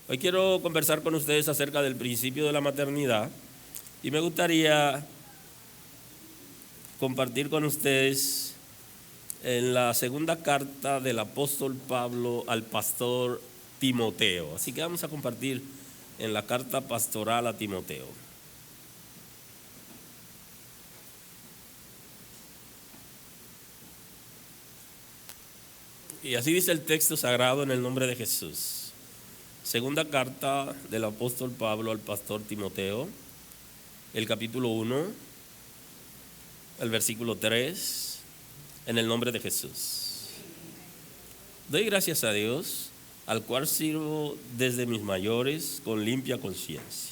Hoy quiero conversar con ustedes acerca del principio de la maternidad y me gustaría compartir con ustedes en la segunda carta del apóstol Pablo al pastor Timoteo. Así que vamos a compartir en la carta pastoral a Timoteo. Y así dice el texto sagrado en el nombre de Jesús. Segunda carta del apóstol Pablo al pastor Timoteo, el capítulo 1, el versículo 3, en el nombre de Jesús. Doy gracias a Dios, al cual sirvo desde mis mayores con limpia conciencia,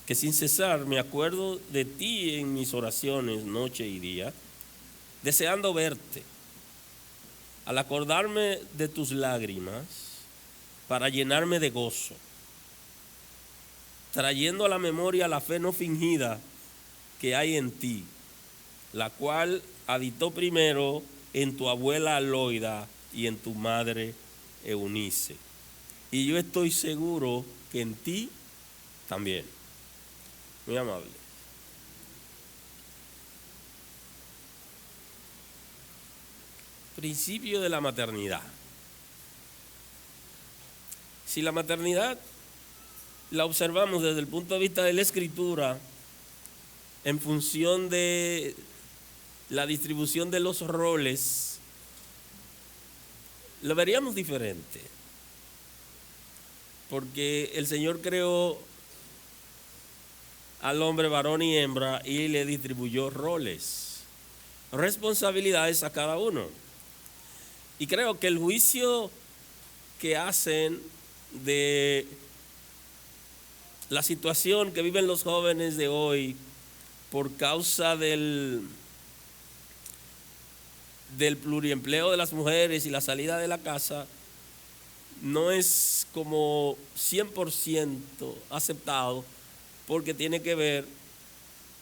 que sin cesar me acuerdo de ti en mis oraciones noche y día, deseando verte. Al acordarme de tus lágrimas, para llenarme de gozo, trayendo a la memoria la fe no fingida que hay en ti, la cual habitó primero en tu abuela Loida y en tu madre Eunice. Y yo estoy seguro que en ti también. Muy amable. Principio de la maternidad. Si la maternidad la observamos desde el punto de vista de la Escritura, en función de la distribución de los roles, lo veríamos diferente. Porque el Señor creó al hombre varón y hembra y le distribuyó roles, responsabilidades a cada uno. Y creo que el juicio que hacen de la situación que viven los jóvenes de hoy por causa del pluriempleo de las mujeres y la salida de la casa no es como 100% aceptado, porque tiene que ver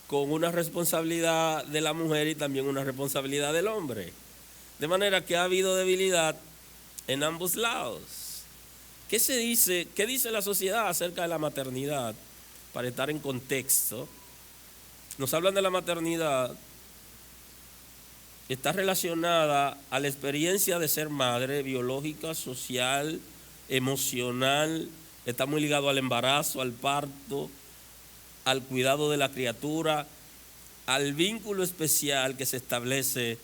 con una responsabilidad de la mujer y también una responsabilidad del hombre. De manera que ha habido debilidad en ambos lados. ¿Qué se dice? ¿Qué dice la sociedad acerca de la maternidad? Para estar en contexto, nos hablan de la maternidad, está relacionada a la experiencia de ser madre, biológica, social, emocional, está muy ligado al embarazo, al parto, al cuidado de la criatura, al vínculo especial que se establece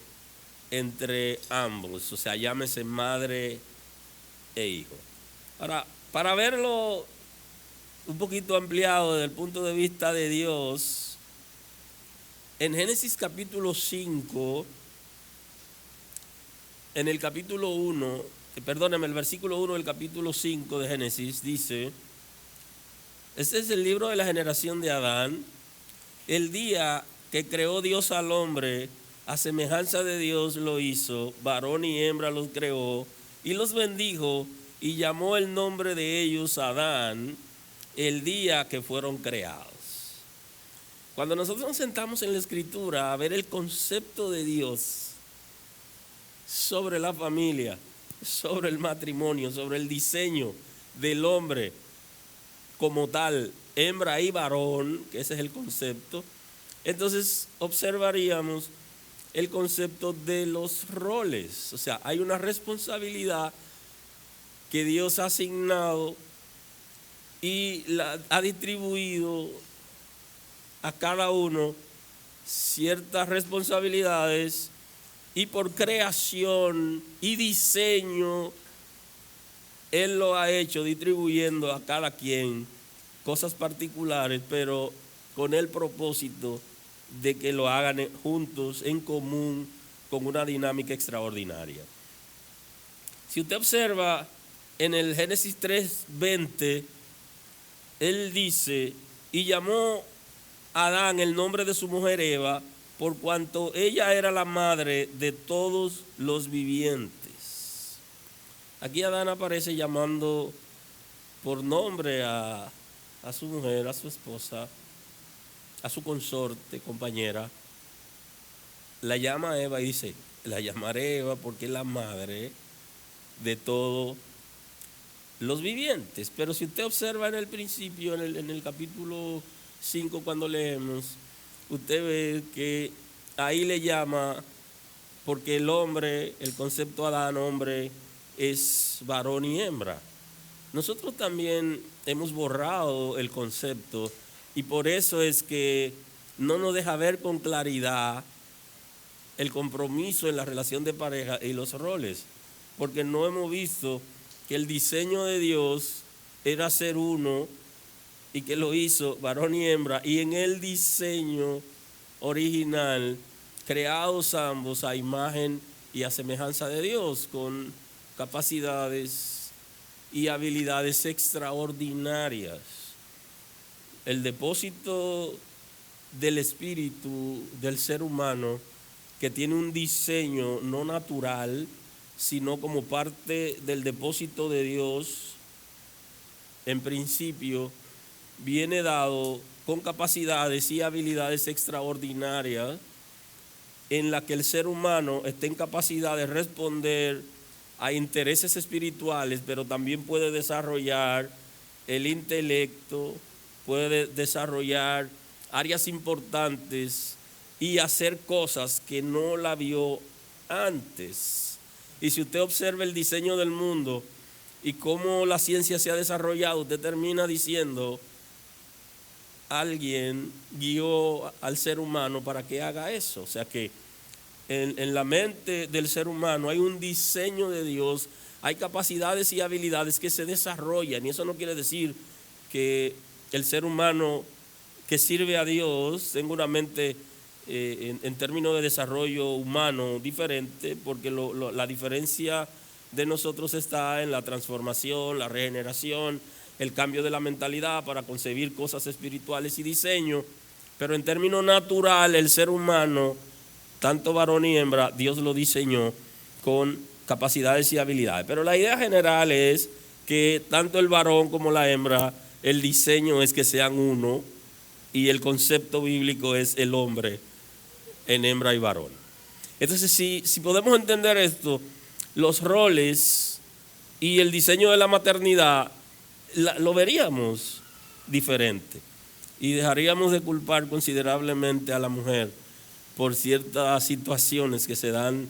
entre ambos, o sea, llámese madre e hijo. Ahora, para verlo un poquito ampliado desde el punto de vista de Dios, en Génesis capítulo 5, en el capítulo 1, el versículo 1 del capítulo 5 de Génesis dice: este es el libro de la generación de Adán, el día que creó Dios al hombre, a semejanza de Dios lo hizo, varón y hembra los creó, y los bendijo, y llamó el nombre de ellos Adán, el día que fueron creados. Cuando nosotros nos sentamos en la Escritura a ver el concepto de Dios sobre la familia, sobre el matrimonio, sobre el diseño del hombre como tal, hembra y varón, que ese es el concepto, entonces observaríamos el concepto de los roles. O sea, hay una responsabilidad que Dios ha asignado y ha distribuido a cada uno ciertas responsabilidades, y por creación y diseño Él lo ha hecho distribuyendo a cada quien cosas particulares, pero con el propósito de que lo hagan juntos, en común, con una dinámica extraordinaria. Si usted observa en el Génesis 3:20, Él dice: y llamó a Adán el nombre de su mujer Eva, por cuanto ella era la madre de todos los vivientes. Aquí Adán aparece llamando por nombre a su mujer, a su esposa, a su consorte, compañera. La llama a Eva y dice: la llamaré Eva porque es la madre de todo los vivientes. Pero si usted observa en el principio, en el capítulo 5, cuando leemos, usted ve que ahí le llama, porque el hombre, el concepto Adán, hombre, es varón y hembra. Nosotros también hemos borrado el concepto y por eso es que no nos deja ver con claridad el compromiso en la relación de pareja y los roles, porque no hemos visto que el diseño de Dios era ser uno y que lo hizo varón y hembra, y en el diseño original, creados ambos a imagen y a semejanza de Dios, con capacidades y habilidades extraordinarias. El depósito del espíritu del ser humano, que tiene un diseño no natural, sino como parte del depósito de Dios, en principio, viene dado con capacidades y habilidades extraordinarias en la que el ser humano está en capacidad de responder a intereses espirituales, pero también puede desarrollar el intelecto, puede desarrollar áreas importantes y hacer cosas que no la vio antes. Y si usted observa el diseño del mundo y cómo la ciencia se ha desarrollado, usted termina diciendo, alguien guió al ser humano para que haga eso. O sea que en la mente del ser humano hay un diseño de Dios, hay capacidades y habilidades que se desarrollan, y eso no quiere decir que el ser humano que sirve a Dios tenga una mente en términos de desarrollo humano diferente, porque la diferencia de nosotros está en la transformación, la regeneración, el cambio de la mentalidad para concebir cosas espirituales y diseño. Pero en términos natural, el ser humano, tanto varón y hembra, Dios lo diseñó con capacidades y habilidades. Pero la idea general es que tanto el varón como la hembra, el diseño es que sean uno, y el concepto bíblico es el hombre en hembra y varón. Entonces, si podemos entender esto, los roles y el diseño de la maternidad lo veríamos diferente y dejaríamos de culpar considerablemente a la mujer por ciertas situaciones que se dan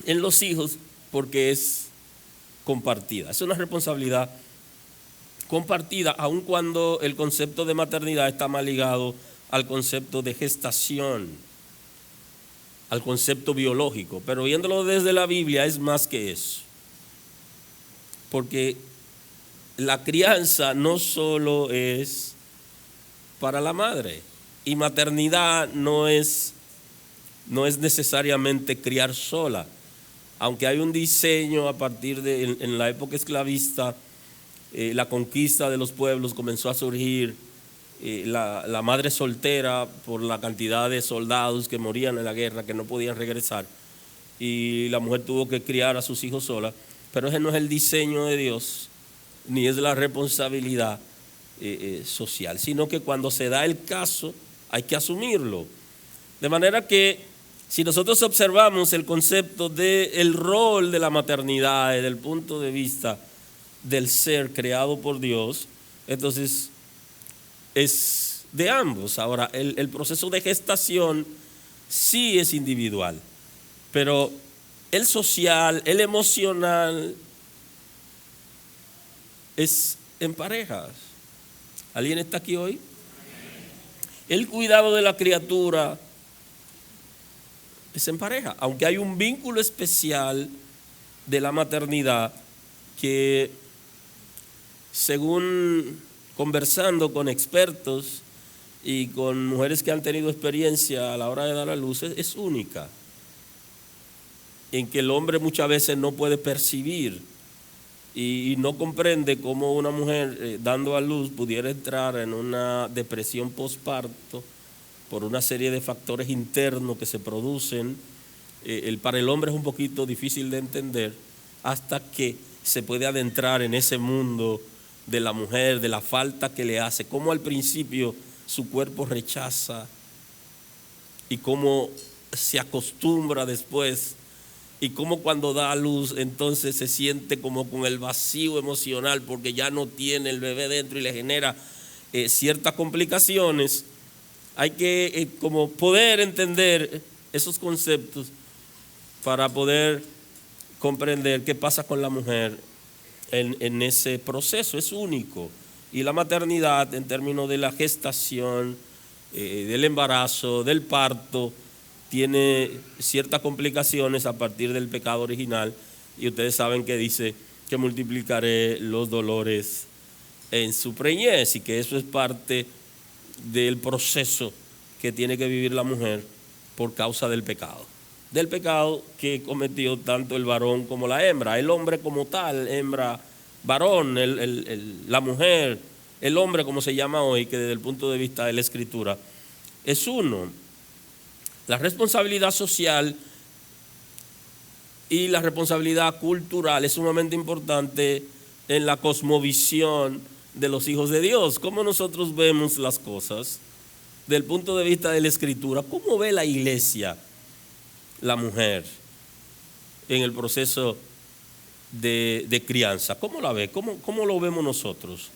en los hijos, porque es compartida, es una responsabilidad compartida, aun cuando el concepto de maternidad está más ligado al concepto de gestación, al concepto biológico, pero viéndolo desde la Biblia es más que eso, porque la crianza no solo es para la madre, y maternidad no es necesariamente criar sola, aunque hay un diseño a partir de, en la época esclavista, la conquista de los pueblos, comenzó a surgir la madre soltera por la cantidad de soldados que morían en la guerra, que no podían regresar, y la mujer tuvo que criar a sus hijos sola, pero ese no es el diseño de Dios, ni es la responsabilidad social, sino que cuando se da el caso hay que asumirlo. De manera que si nosotros observamos el concepto del rol de la maternidad desde el punto de vista del ser creado por Dios, entonces es de ambos. Ahora, el proceso de gestación sí es individual, pero el social, el emocional, es en parejas. ¿Alguien está aquí hoy? El cuidado de la criatura es en pareja, aunque hay un vínculo especial de la maternidad que, según conversando con expertos y con mujeres que han tenido experiencia a la hora de dar a luz, es única, en que el hombre muchas veces no puede percibir y no comprende cómo una mujer dando a luz pudiera entrar en una depresión postparto por una serie de factores internos que se producen. Para el hombre es un poquito difícil de entender hasta que se puede adentrar en ese mundo de la mujer, de la falta que le hace, cómo al principio su cuerpo rechaza y cómo se acostumbra después y cómo cuando da a luz entonces se siente como con el vacío emocional porque ya no tiene el bebé dentro y le genera ciertas complicaciones. Hay que como poder entender esos conceptos para poder comprender qué pasa con la mujer en ese proceso. Es único. Y la maternidad, en términos de la gestación, del embarazo, del parto, tiene ciertas complicaciones a partir del pecado original. Y ustedes saben que dice que multiplicaré los dolores en su preñez, y que eso es parte del proceso que tiene que vivir la mujer por causa del pecado que cometió tanto el varón como la hembra, el hombre como tal, hembra, varón, la mujer, el hombre como se llama hoy, que desde el punto de vista de la Escritura es uno. La responsabilidad social y la responsabilidad cultural es sumamente importante en la cosmovisión de los hijos de Dios. ¿Cómo nosotros vemos las cosas desde el punto de vista de la Escritura? ¿Cómo ve la iglesia la mujer en el proceso de crianza? ¿Cómo la ve? ¿Cómo lo vemos nosotros?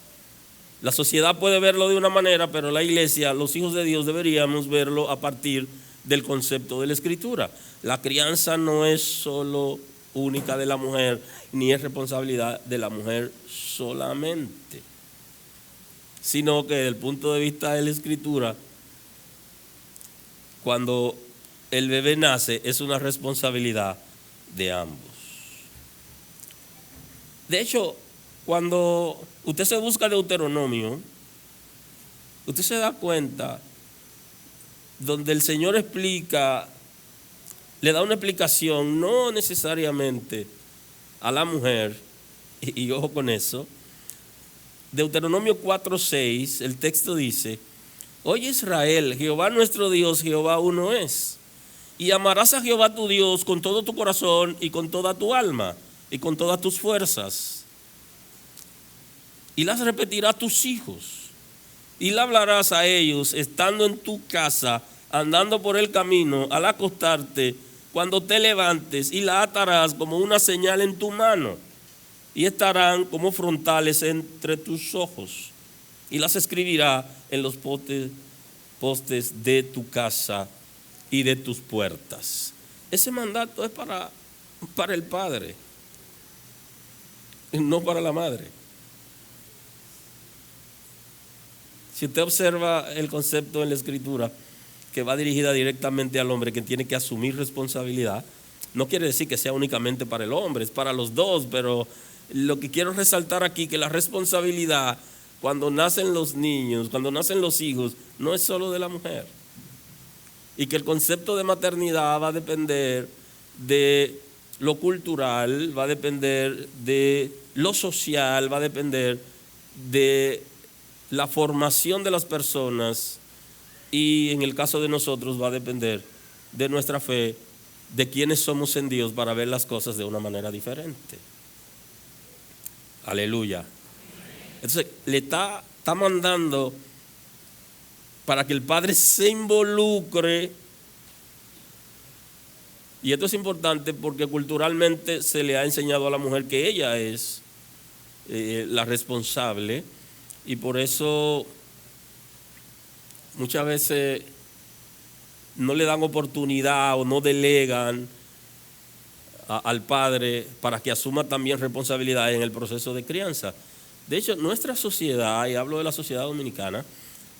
La sociedad puede verlo de una manera, pero la iglesia, los hijos de Dios, deberíamos verlo a partir del concepto de la Escritura. La crianza no es solo única de la mujer, ni es responsabilidad de la mujer solamente, sino que desde el punto de vista de la Escritura, cuando el bebé nace, es una responsabilidad de ambos. De hecho, cuando usted se busca Deuteronomio, usted se da cuenta donde el Señor explica, le da una explicación, no necesariamente a la mujer, y ojo con eso. Deuteronomio 4:6, el texto dice: Oye Israel, Jehová nuestro Dios, Jehová uno es. Y amarás a Jehová tu Dios con todo tu corazón y con toda tu alma y con todas tus fuerzas. Y las repetirás a tus hijos. Y la hablarás a ellos estando en tu casa, andando por el camino, al acostarte, cuando te levantes, y la atarás como una señal en tu mano. Y estarán como frontales entre tus ojos. Y las escribirá en los postes de tu casa y de tus puertas. Ese mandato es para el padre, no para la madre. Si usted observa el concepto en la Escritura, que va dirigida directamente al hombre, que tiene que asumir responsabilidad, no quiere decir que sea únicamente para el hombre, es para los dos, pero lo que quiero resaltar aquí, que la responsabilidad cuando nacen los niños, cuando nacen los hijos, no es solo de la mujer. Y que el concepto de maternidad va a depender de lo cultural, va a depender de lo social, va a depender de la formación de las personas, y en el caso de nosotros va a depender de nuestra fe, de quiénes somos en Dios para ver las cosas de una manera diferente. Aleluya. Entonces le está mandando para que el padre se involucre. Y esto es importante porque culturalmente se le ha enseñado a la mujer que ella es la responsable, y por eso muchas veces no le dan oportunidad o no delegan al padre para que asuma también responsabilidad en el proceso de crianza. De hecho, nuestra sociedad, y hablo de la sociedad dominicana,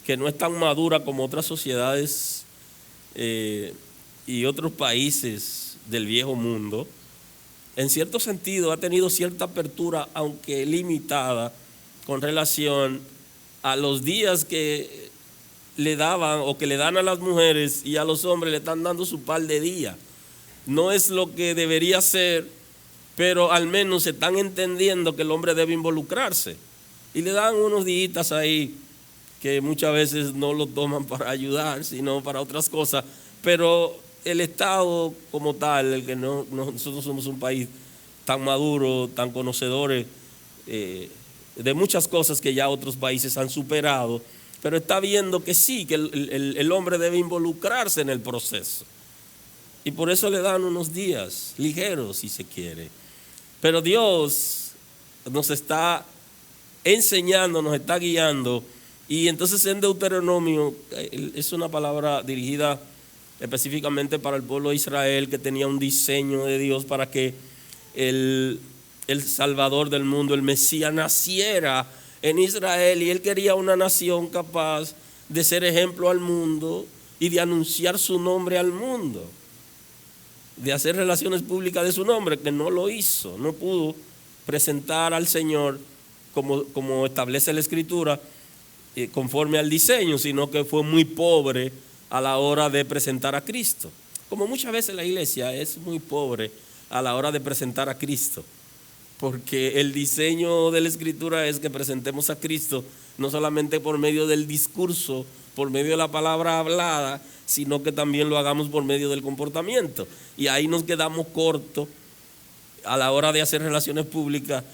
que no es tan madura como otras sociedades y otros países del viejo mundo, en cierto sentido ha tenido cierta apertura, aunque limitada, con relación a los días que le daban o que le dan a las mujeres, y a los hombres le están dando su par de días. No es lo que debería ser, pero al menos se están entendiendo que el hombre debe involucrarse, y le dan unos días ahí que muchas veces no lo toman para ayudar, sino para otras cosas. Pero el Estado como tal, el que nosotros somos un país tan maduro, tan conocedores de muchas cosas que ya otros países han superado, pero está viendo que sí, que el hombre debe involucrarse en el proceso. Y por eso le dan unos días ligeros, si se quiere. Pero Dios nos está enseñando, nos está guiando. Y entonces en Deuteronomio es una palabra dirigida específicamente para el pueblo de Israel, que tenía un diseño de Dios para que el Salvador del mundo, el Mesías, naciera en Israel. Y él quería una nación capaz de ser ejemplo al mundo y de anunciar su nombre al mundo, de hacer relaciones públicas de su nombre, que no lo hizo. No pudo presentar al Señor como establece la Escritura, conforme al diseño, sino que fue muy pobre a la hora de presentar a Cristo. Como muchas veces la iglesia es muy pobre a la hora de presentar a Cristo, porque el diseño de la Escritura es que presentemos a Cristo no solamente por medio del discurso, por medio de la palabra hablada, sino que también lo hagamos por medio del comportamiento. Y ahí nos quedamos cortos a la hora de hacer relaciones públicas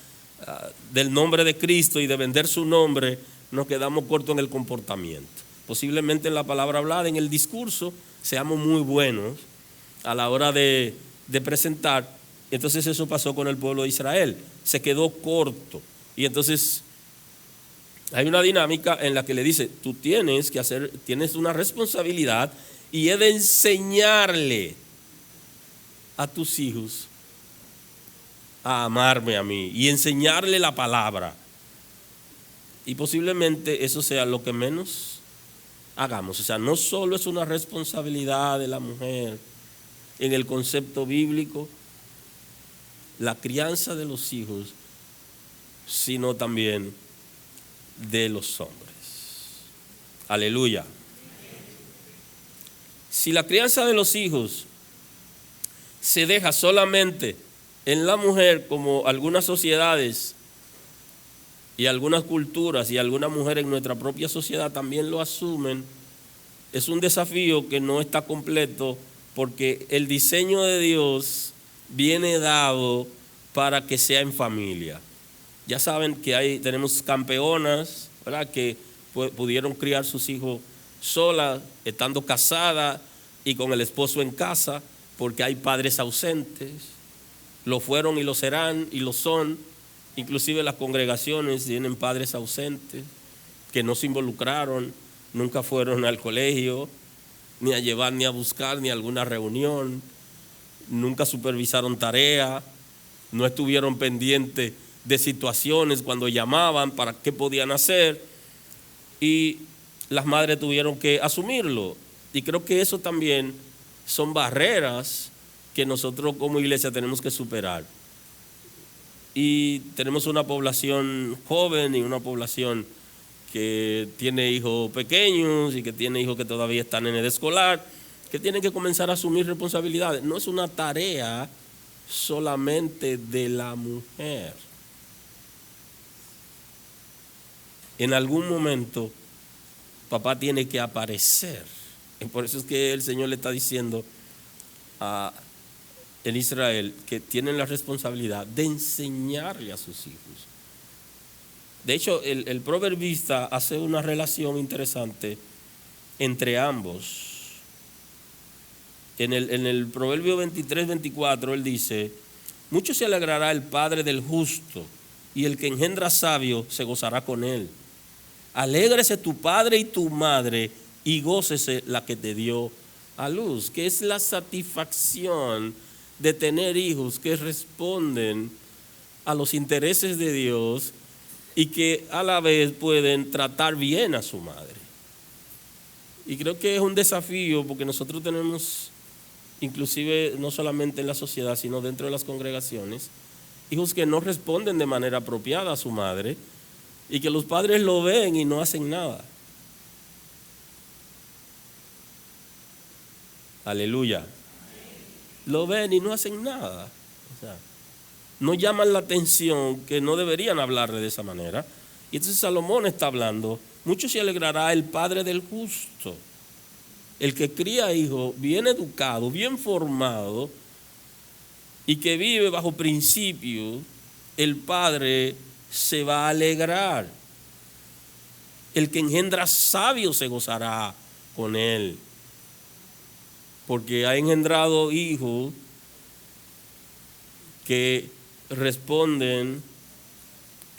del nombre de Cristo y de vender su nombre. Nos quedamos cortos en el comportamiento. Posiblemente en la palabra hablada, en el discurso, seamos muy buenos a la hora de presentar. Entonces eso pasó con el pueblo de Israel, se quedó corto. Y entonces hay una dinámica en la que le dice, tú tienes una responsabilidad, y es de enseñarle a tus hijos a amarme a mí y enseñarle la palabra. Y posiblemente eso sea lo que menos hagamos. O sea, no solo es una responsabilidad de la mujer en el concepto bíblico, la crianza de los hijos, sino también de los hombres. Aleluya. Si la crianza de los hijos se deja solamente en la mujer, como algunas sociedades y algunas culturas y algunas mujeres en nuestra propia sociedad también lo asumen, es un desafío que no está completo, porque el diseño de Dios viene dado para que sea en familia. Ya saben que tenemos campeonas, ¿verdad?, que pudieron criar sus hijos solas, estando casadas y con el esposo en casa, porque hay padres ausentes. Lo fueron y lo serán y lo son. Inclusive las congregaciones tienen padres ausentes que no se involucraron, nunca fueron al colegio, ni a llevar, ni a buscar, ni a alguna reunión, nunca supervisaron tarea, no estuvieron pendientes de situaciones cuando llamaban para qué podían hacer, y las madres tuvieron que asumirlo. Y creo que eso también son barreras que nosotros como iglesia tenemos que superar. Y tenemos una población joven y una población que tiene hijos pequeños y que tiene hijos que todavía están en edad escolar, que tienen que comenzar a asumir responsabilidades. No es una tarea solamente de la mujer. En algún momento papá tiene que aparecer. Y por eso es que el Señor le está diciendo en Israel que tienen la responsabilidad de enseñarle a sus hijos. De hecho, el proverbista hace una relación interesante entre ambos. En el Proverbio 23-24 él dice: mucho se alegrará el padre del justo, y el que engendra sabio se gozará con él. Alégrese tu padre y tu madre, y gócese la que te dio a luz. Que es la satisfacción de tener hijos que responden a los intereses de Dios y que a la vez pueden tratar bien a su madre. Y creo que es un desafío, porque nosotros tenemos, inclusive no solamente en la sociedad, sino dentro de las congregaciones, hijos que no responden de manera apropiada a su madre y que los padres lo ven y no hacen nada. Aleluya. Lo ven y no hacen nada. O sea, no llaman la atención, que no deberían hablarle de esa manera. Y entonces Salomón está hablando: mucho se alegrará el padre del justo, el que cría hijos bien educado, bien formado y que vive bajo principios. El padre se va a alegrar. El que engendra sabio se gozará con él. porque ha engendrado hijos que responden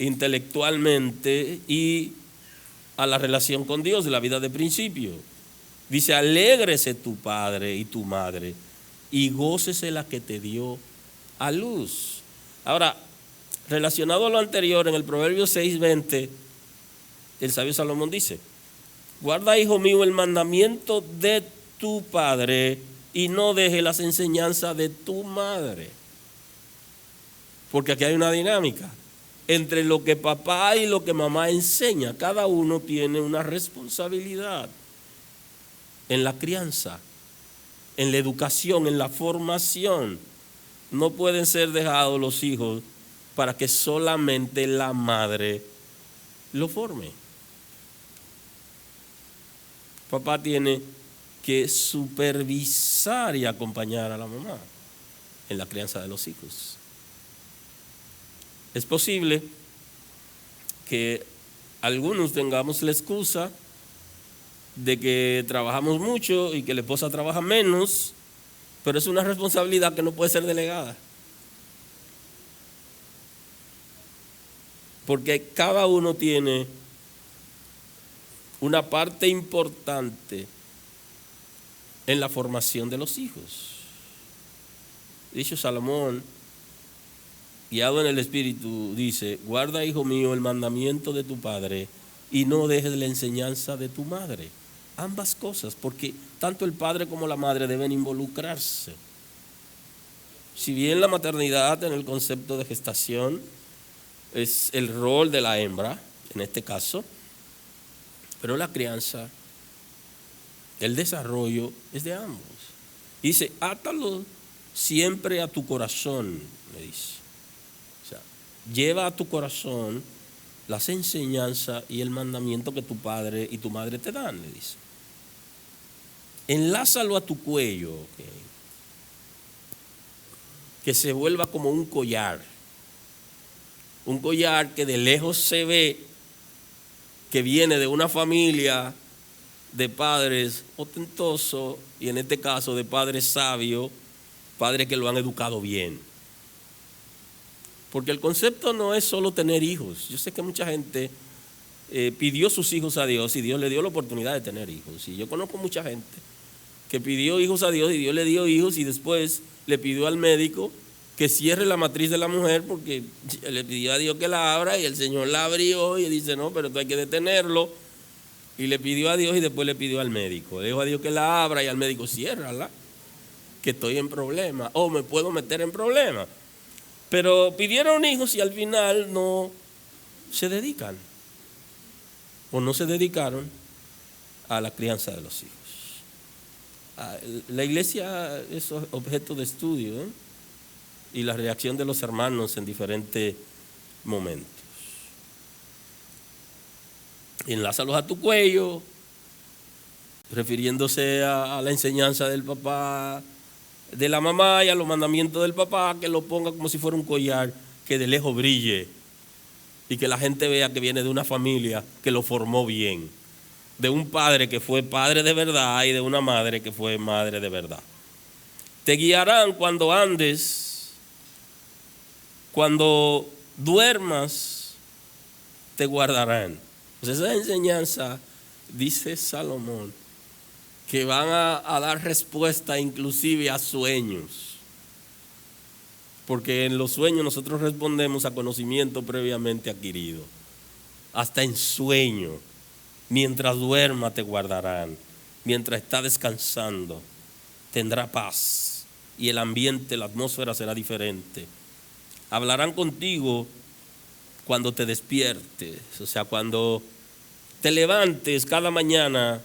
intelectualmente y a la relación con Dios de la vida de principio. Dice, alégrese tu padre y tu madre y gócese la que te dio a luz. Ahora, relacionado a lo anterior, en el Proverbio 6:20, el sabio Salomón dice, guarda, hijo mío, el mandamiento de tu padre y no deje las enseñanzas de tu madre. Porque aquí hay una dinámica entre lo que papá y lo que mamá enseña. Cada uno tiene una responsabilidad en la crianza, en la educación, en la formación. No pueden ser dejados los hijos para que solamente la madre lo forme. Papá tiene que supervisar y acompañar a la mamá en la crianza de los hijos. Es posible que algunos tengamos la excusa de que trabajamos mucho y que la esposa trabaja menos, pero es una responsabilidad que no puede ser delegada. Porque cada uno tiene una parte importante en la formación de los hijos. Dicho Salomón, guiado en el Espíritu, dice, guarda, hijo mío, el mandamiento de tu padre y no dejes la enseñanza de tu madre. Ambas cosas, porque tanto el padre como la madre deben involucrarse. Si bien la maternidad en el concepto de gestación es el rol de la hembra, en este caso, pero la crianza, el desarrollo es de ambos. Dice, átalo siempre a tu corazón, me dice. Lleva a tu corazón las enseñanzas y el mandamiento que tu padre y tu madre te dan, le dice. Enlázalo a tu cuello, okay, que se vuelva como un collar que de lejos se ve que viene de una familia de padres ostentosos y en este caso de padres sabios, padres que lo han educado bien. Porque el concepto no es solo tener hijos. Yo sé que mucha gente pidió sus hijos a Dios y Dios le dio la oportunidad de tener hijos. Y yo conozco mucha gente que pidió hijos a Dios y Dios le dio hijos y después le pidió al médico que cierre la matriz de la mujer porque le pidió a Dios que la abra y el Señor la abrió y dice, no, pero tú hay que detenerlo. Y le pidió a Dios y después le pidió al médico. Le dijo a Dios que la abra y al médico, ciérrala, que estoy en problema o me puedo meter en problemas. Pero pidieron hijos y al final no se dedican o no se dedicaron a la crianza de los hijos. La iglesia es objeto de estudio, y la reacción de los hermanos en diferentes momentos. Enlázalos a tu cuello, refiriéndose a la enseñanza del papá, de la mamá y a los mandamientos del papá, que lo ponga como si fuera un collar que de lejos brille y que la gente vea que viene de una familia que lo formó bien, de un padre que fue padre de verdad y de una madre que fue madre de verdad. Te guiarán cuando andes, cuando duermas, te guardarán. Pues esa enseñanza, dice Salomón, que van a dar respuesta inclusive a sueños. Porque en los sueños nosotros respondemos a conocimiento previamente adquirido. Hasta en sueño, mientras duerma te guardarán, mientras está descansando, tendrá paz y el ambiente, la atmósfera será diferente. Hablarán contigo cuando te despiertes, o sea, cuando te levantes cada mañana.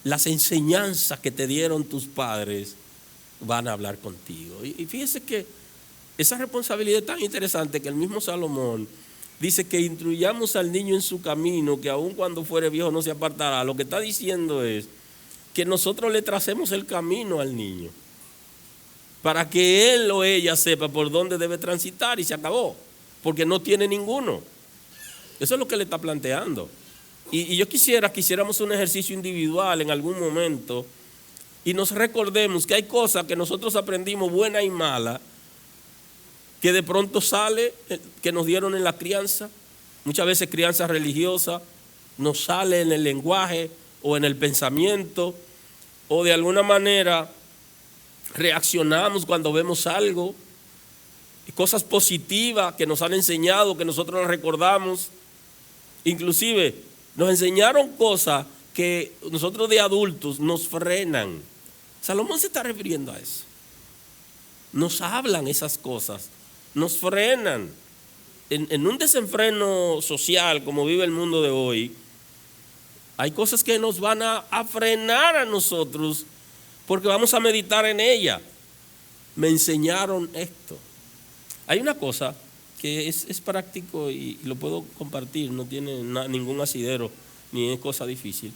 Las enseñanzas que te dieron tus padres van a hablar contigo. Y fíjese que esa responsabilidad es tan interesante que el mismo Salomón dice que instruyamos al niño en su camino, que aun cuando fuere viejo no se apartará. Lo que está diciendo es que nosotros le tracemos el camino al niño para que él o ella sepa por dónde debe transitar y se acabó, porque no tiene ninguno. Eso es lo que le está planteando. Y yo quisiéramos un ejercicio individual en algún momento y nos recordemos que hay cosas que nosotros aprendimos buena y mala, que de pronto sale, que nos dieron en la crianza, muchas veces crianza religiosa, nos sale en el lenguaje o en el pensamiento, o de alguna manera reaccionamos cuando vemos algo, cosas positivas que nos han enseñado, que nosotros las recordamos. Inclusive nos enseñaron cosas que nosotros de adultos nos frenan. Salomón se está refiriendo a eso. Nos hablan esas cosas, nos frenan. En un desenfreno social como vive el mundo de hoy, hay cosas que nos van a frenar a nosotros porque vamos a meditar en ella. Me enseñaron esto. Hay una cosa que es práctico y lo puedo compartir, no tiene ningún asidero ni es cosa difícil.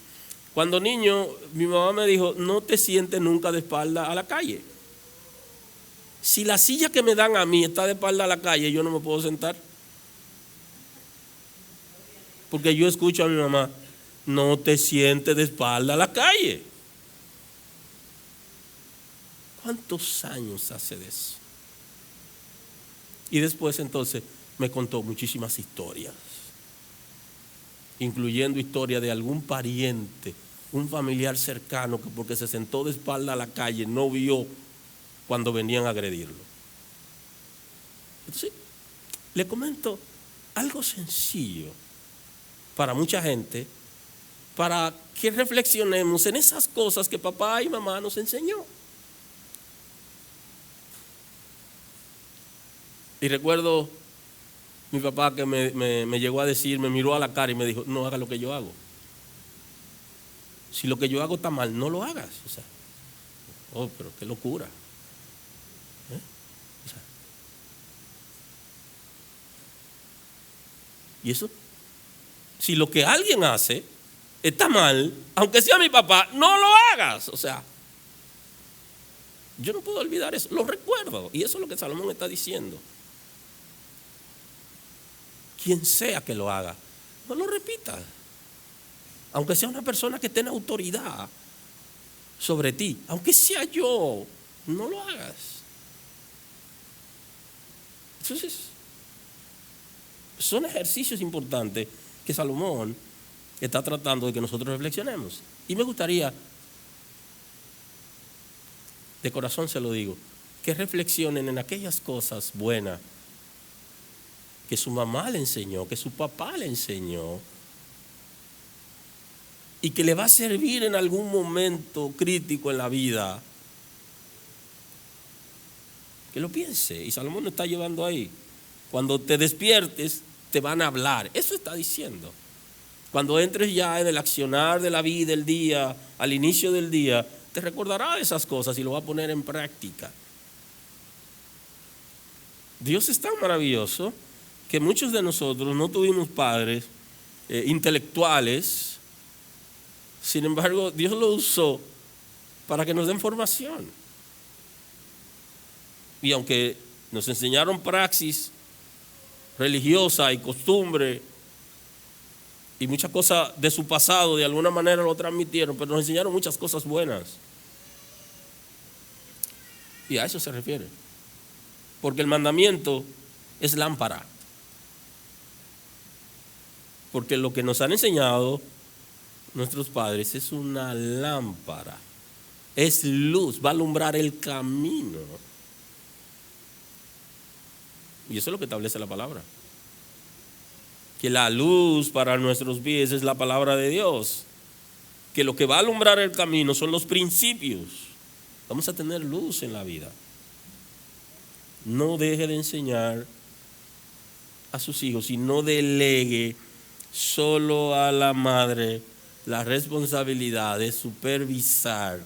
Cuando niño, mi mamá me dijo, no te sientes nunca de espalda a la calle. Si la silla que me dan a mí está de espalda a la calle, yo no me puedo sentar. Porque yo escucho a mi mamá, no te sientes de espalda a la calle. ¿Cuántos años hace de eso? Y después entonces me contó muchísimas historias, incluyendo historia de algún pariente, un familiar cercano que porque se sentó de espalda a la calle no vio cuando venían a agredirlo. Entonces, le comento algo sencillo para mucha gente, para que reflexionemos en esas cosas que papá y mamá nos enseñó. Y recuerdo mi papá que me llegó a decir, me miró a la cara y me dijo, no haga lo que yo hago. Si lo que yo hago está mal, no lo hagas. O sea, oh, pero qué locura. O sea, y eso, si lo que alguien hace está mal, aunque sea mi papá, no lo hagas. O sea, yo no puedo olvidar eso, lo recuerdo. Y eso es lo que Salomón está diciendo. Quien sea que lo haga, no lo repita. Aunque sea una persona que tenga autoridad sobre ti, aunque sea yo, no lo hagas. Entonces, son ejercicios importantes que Salomón está tratando de que nosotros reflexionemos. Y me gustaría, de corazón se lo digo, que reflexionen en aquellas cosas buenas que su mamá le enseñó, que su papá le enseñó, y que le va a servir en algún momento crítico en la vida. Que lo piense, y Salomón lo está llevando ahí. Cuando te despiertes, te van a hablar. Eso está diciendo. Cuando entres ya en el accionar de la vida, el día, al inicio del día, te recordará de esas cosas y lo va a poner en práctica. Dios es tan maravilloso que muchos de nosotros no tuvimos padres intelectuales. Sin embargo, Dios lo usó para que nos den formación. Y aunque nos enseñaron praxis religiosa y costumbre y muchas cosas de su pasado, de alguna manera lo transmitieron, pero nos enseñaron muchas cosas buenas. Y a eso se refiere. Porque el mandamiento es lámpara. Porque lo que nos han enseñado nuestros padres es una lámpara, es luz, va a alumbrar el camino. Y eso es lo que establece la palabra. Que la luz para nuestros pies es la palabra de Dios. Que lo que va a alumbrar el camino son los principios. Vamos a tener luz en la vida. No deje de enseñar a sus hijos y no delegue solo a la madre la responsabilidad de supervisar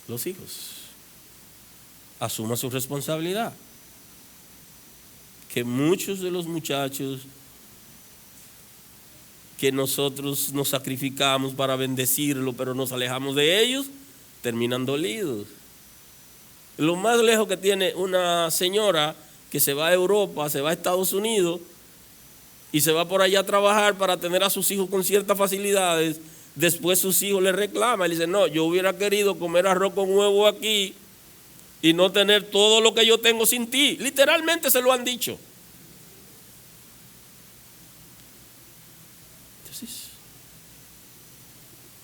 los hijos. Asuma su responsabilidad. Que muchos de los muchachos que nosotros nos sacrificamos para bendecirlo, pero nos alejamos de ellos, terminan dolidos. Lo más lejos que tiene una señora que se va a Europa, se va a Estados Unidos y se va por allá a trabajar para tener a sus hijos con ciertas facilidades, después sus hijos le reclaman y le dicen, no, yo hubiera querido comer arroz con huevo aquí y no tener todo lo que yo tengo sin ti. Literalmente se lo han dicho. Entonces,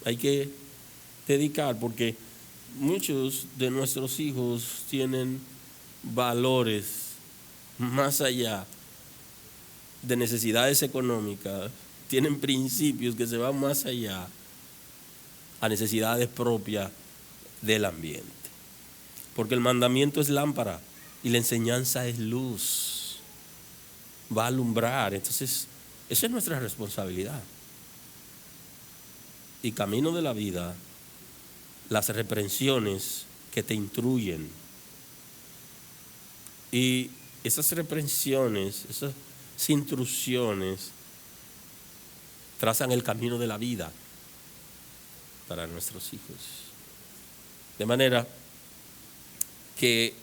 hay que dedicar, porque muchos de nuestros hijos tienen valores más allá de necesidades económicas, tienen principios que se van más allá a necesidades propias del ambiente. Porque el mandamiento es lámpara y la enseñanza es luz, va a alumbrar. Entonces, esa es nuestra responsabilidad. Y camino de la vida, las reprensiones que te instruyen. Y esas reprensiones, esas instrucciones trazan el camino de la vida para nuestros hijos. De manera que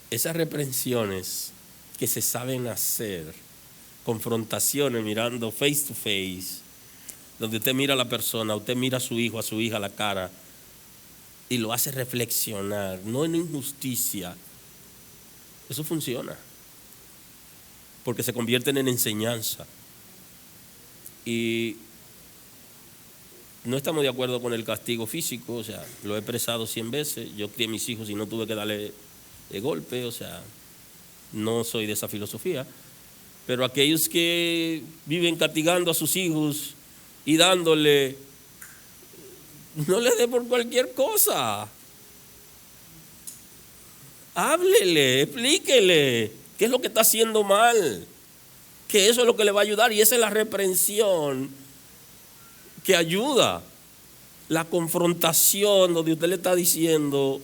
esas reprensiones que se saben hacer, confrontaciones mirando face to face, donde usted mira a la persona, usted mira a su hijo, a su hija a la cara y lo hace reflexionar, no en injusticia, eso funciona, porque se convierten en enseñanza. Y no estamos de acuerdo con el castigo físico, o sea, lo he expresado 100 veces, yo crié a mis hijos y no tuve que darle golpe, o sea, no soy de esa filosofía, pero aquellos que viven castigando a sus hijos y dándole, no le dé por cualquier cosa. Háblele, explíquele qué es lo que está haciendo mal, que eso es lo que le va a ayudar, y esa es la reprensión que ayuda, la confrontación donde usted le está diciendo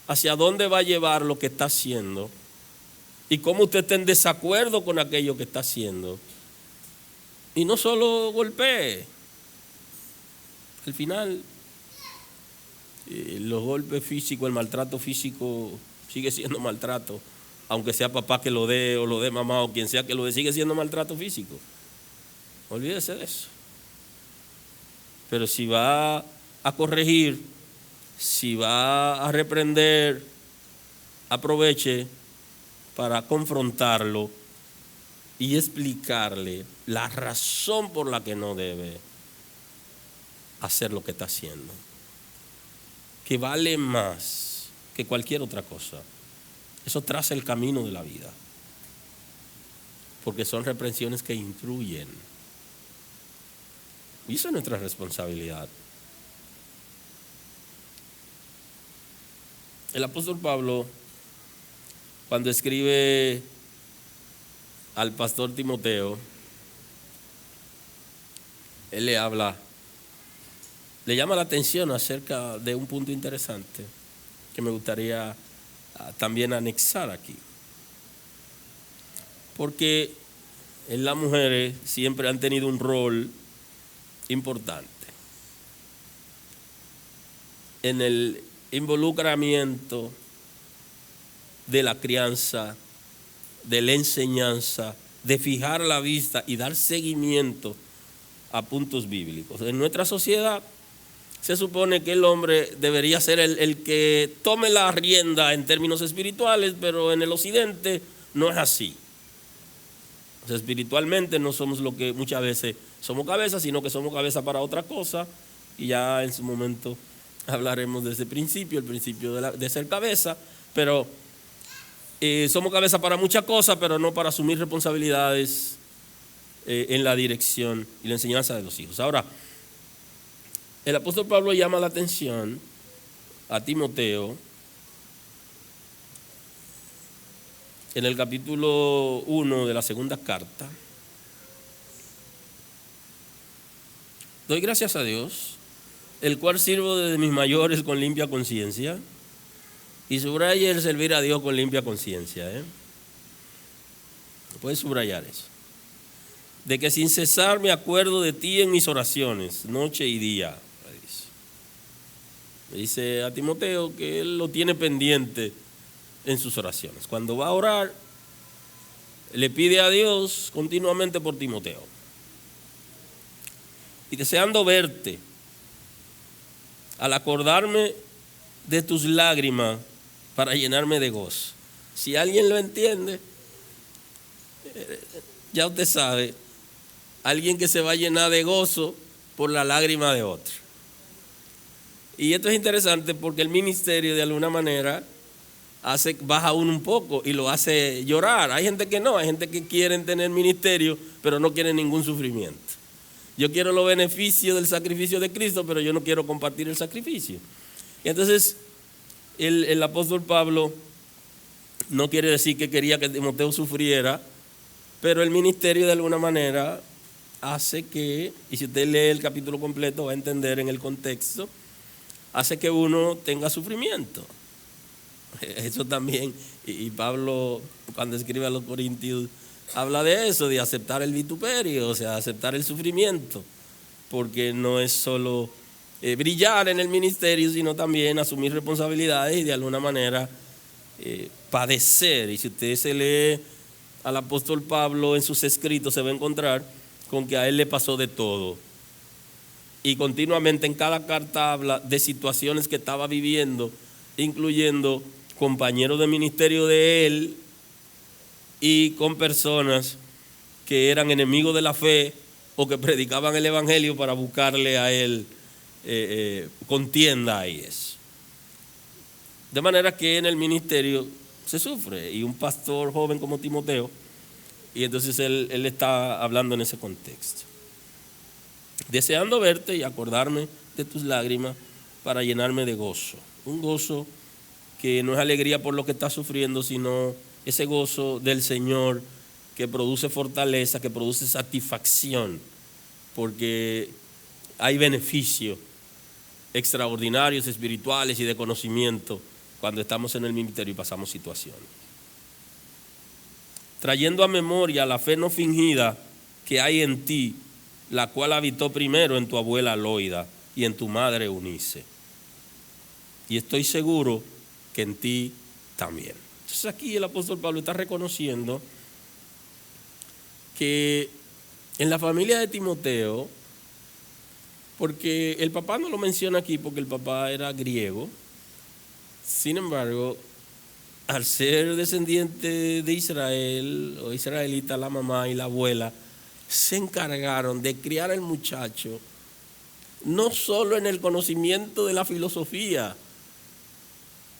hacia dónde va a llevar lo que está haciendo y cómo usted está en desacuerdo con aquello que está haciendo. Y no solo golpee. Al final, los golpes físicos, el maltrato físico sigue siendo maltrato, aunque sea papá que lo dé o lo dé mamá o quien sea que lo dé, sigue siendo maltrato físico. Olvídese de eso. Pero si va a corregir, si va a reprender, aproveche para confrontarlo y explicarle la razón por la que no debe hacer lo que está haciendo, que vale más que cualquier otra cosa. Eso traza el camino de la vida, porque son reprensiones que instruyen. Y eso es nuestra responsabilidad. El apóstol Pablo, cuando escribe al pastor Timoteo, él le habla, le llama la atención acerca de un punto interesante que me gustaría también anexar aquí. Porque en las mujeres siempre han tenido un rol importante en el involucramiento de la crianza, de la enseñanza, de fijar la vista y dar seguimiento a puntos bíblicos. En nuestra sociedad se supone que el hombre debería ser el que tome la rienda en términos espirituales, pero en el occidente no es así. O sea, espiritualmente no somos lo que muchas veces somos cabeza, sino que somos cabeza para otra cosa, y ya en su momento hablaremos de ese principio, el principio de ser cabeza, pero somos cabeza para muchas cosas, pero no para asumir responsabilidades en la dirección y la enseñanza de los hijos. Ahora, el apóstol Pablo llama la atención a Timoteo en el capítulo 1 de la segunda carta. Doy gracias a Dios, el cual sirvo desde mis mayores con limpia conciencia, y subraya el servir a Dios con limpia conciencia. Puedes subrayar eso. De que sin cesar me acuerdo de ti en mis oraciones, noche y día. Le dice a Timoteo que él lo tiene pendiente en sus oraciones. Cuando va a orar, le pide a Dios continuamente por Timoteo. Y deseando verte al acordarme de tus lágrimas para llenarme de gozo. Si alguien lo entiende, ya usted sabe, alguien que se va a llenar de gozo por la lágrima de otro. Y esto es interesante porque el ministerio de alguna manera baja uno un poco y lo hace llorar. Hay gente que no, hay gente que quiere tener ministerio pero no quiere ningún sufrimiento. Yo quiero los beneficios del sacrificio de Cristo, pero yo no quiero compartir el sacrificio. Y entonces el apóstol Pablo no quiere decir que quería que Timoteo sufriera, pero el ministerio de alguna manera hace que, y si usted lee el capítulo completo va a entender en el contexto, hace que uno tenga sufrimiento. Eso también, y Pablo cuando escribe a los Corintios habla de eso, de aceptar el vituperio, o sea, aceptar el sufrimiento, porque no es solo brillar en el ministerio, sino también asumir responsabilidades y de alguna manera padecer. Y si usted se lee al apóstol Pablo en sus escritos, se va a encontrar con que a él le pasó de todo. Y continuamente en cada carta habla de situaciones que estaba viviendo, incluyendo compañeros de ministerio de él y con personas que eran enemigos de la fe o que predicaban el evangelio para buscarle a él contienda y eso. De manera que en el ministerio se sufre, y un pastor joven como Timoteo, y entonces él está hablando en ese contexto. Deseando verte y acordarme de tus lágrimas para llenarme de gozo. Un gozo que no es alegría por lo que estás sufriendo, sino ese gozo del Señor que produce fortaleza, que produce satisfacción, porque hay beneficios extraordinarios, espirituales y de conocimiento cuando estamos en el ministerio y pasamos situaciones. Trayendo a memoria la fe no fingida que hay en ti, la cual habitó primero en tu abuela Loida y en tu madre Eunice. Y estoy seguro que en ti también. Entonces aquí el apóstol Pablo está reconociendo que en la familia de Timoteo, porque el papá no lo menciona aquí porque el papá era griego, sin embargo, al ser descendiente de Israel o israelita, la mamá y la abuela se encargaron de criar al muchacho no solo en el conocimiento de la filosofía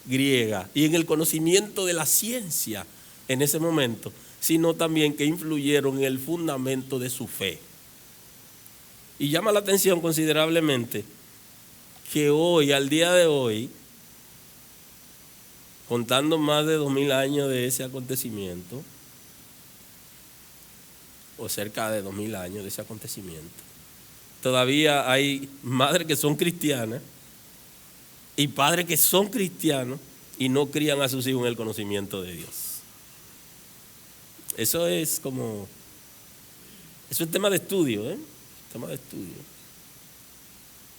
griega y en el conocimiento de la ciencia en ese momento, sino también que influyeron en el fundamento de su fe. Y llama la atención considerablemente que hoy, al día de hoy, contando más de 2000 años de ese acontecimiento, o cerca de 2000 años de ese acontecimiento, todavía hay madres que son cristianas y padres que son cristianos y no crían a sus hijos en el conocimiento de Dios. Eso es tema de estudio, tema de estudio.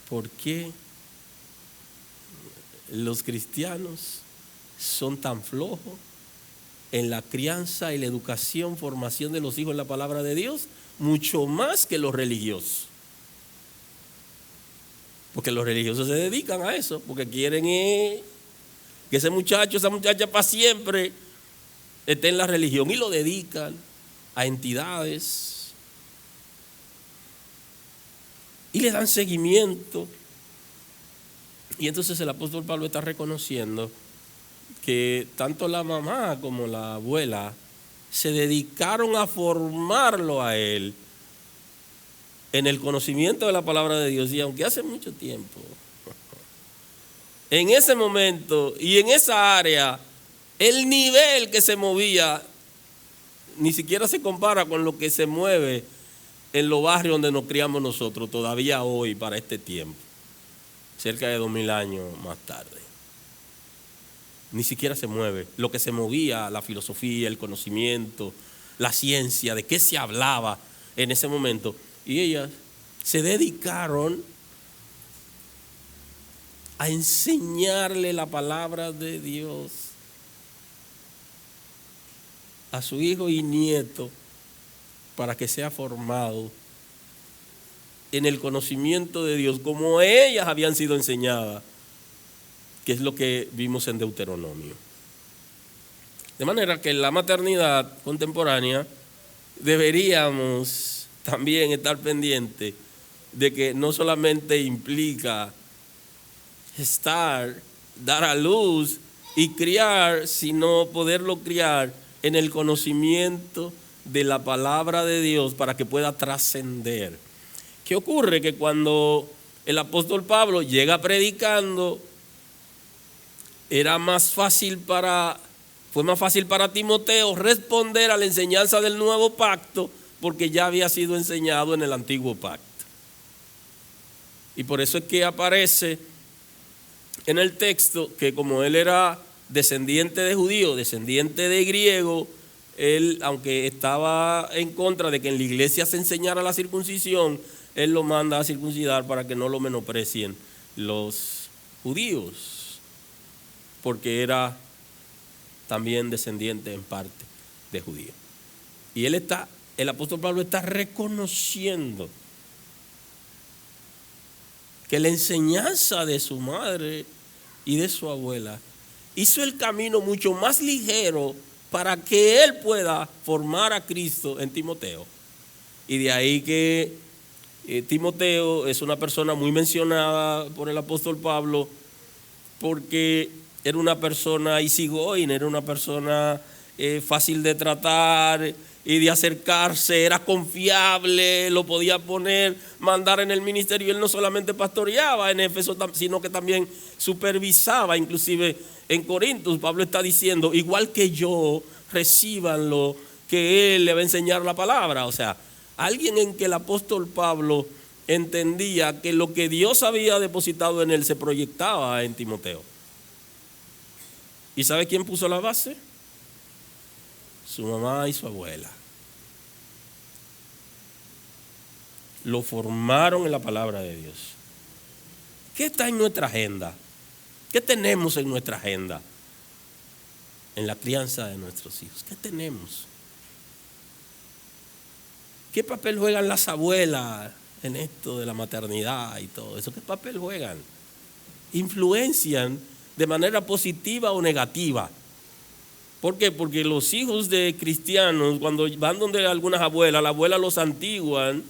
¿Por qué los cristianos son tan flojos en la crianza y la educación, formación de los hijos en la palabra de Dios, mucho más que los religiosos? Porque los religiosos se dedican a eso, porque quieren que ese muchacho, esa muchacha para siempre esté en la religión, y lo dedican a entidades y le dan seguimiento. Y entonces el apóstol Pablo está reconociendo que tanto la mamá como la abuela se dedicaron a formarlo a él en el conocimiento de la palabra de Dios. Y aunque hace mucho tiempo, en ese momento y en esa área, el nivel que se movía ni siquiera se compara con lo que se mueve en los barrios donde nos criamos nosotros todavía hoy para este tiempo, cerca de 2000 años más tarde. Ni siquiera se mueve lo que se movía, la filosofía, el conocimiento, la ciencia, de qué se hablaba en ese momento. Y ellas se dedicaron a enseñarle la palabra de Dios a su hijo y nieto para que sea formado en el conocimiento de Dios como ellas habían sido enseñadas, que es lo que vimos en Deuteronomio. De manera que en la maternidad contemporánea deberíamos también estar pendientes de que no solamente implica dar a luz y criar, sino poderlo criar en el conocimiento de la palabra de Dios para que pueda trascender. ¿Qué ocurre? Que cuando el apóstol Pablo llega predicando, fue más fácil para Timoteo responder a la enseñanza del nuevo pacto, porque ya había sido enseñado en el antiguo pacto. Y por eso es que aparece en el texto que como él era descendiente de judío, descendiente de griego, él, aunque estaba en contra de que en la iglesia se enseñara la circuncisión, él lo manda a circuncidar para que no lo menosprecien los judíos, porque era también descendiente en parte de judío. Y el apóstol Pablo está reconociendo que la enseñanza de su madre y de su abuela hizo el camino mucho más ligero para que él pueda formar a Cristo en Timoteo. Y de ahí que Timoteo es una persona muy mencionada por el apóstol Pablo, porque era una persona easygoing, era una persona fácil de tratar y de acercarse, era confiable, lo podía mandar en el ministerio. Y él no solamente pastoreaba en Éfeso, sino que también supervisaba. Inclusive en Corintios Pablo está diciendo, igual que yo, recíbanlo, que él le va a enseñar la palabra. O sea, alguien en que el apóstol Pablo entendía que lo que Dios había depositado en él se proyectaba en Timoteo. ¿Y sabe quién puso la base? Su mamá y su abuela. Lo formaron en la palabra de Dios. ¿Qué está en nuestra agenda? ¿Qué tenemos en nuestra agenda? En la crianza de nuestros hijos. ¿Qué tenemos? ¿Qué papel juegan las abuelas en esto de la maternidad y todo eso? ¿Qué papel juegan? ¿Influencian de manera positiva o negativa? ¿Por qué? Porque los hijos de cristianos, cuando van donde algunas abuelas, la abuela los santiguan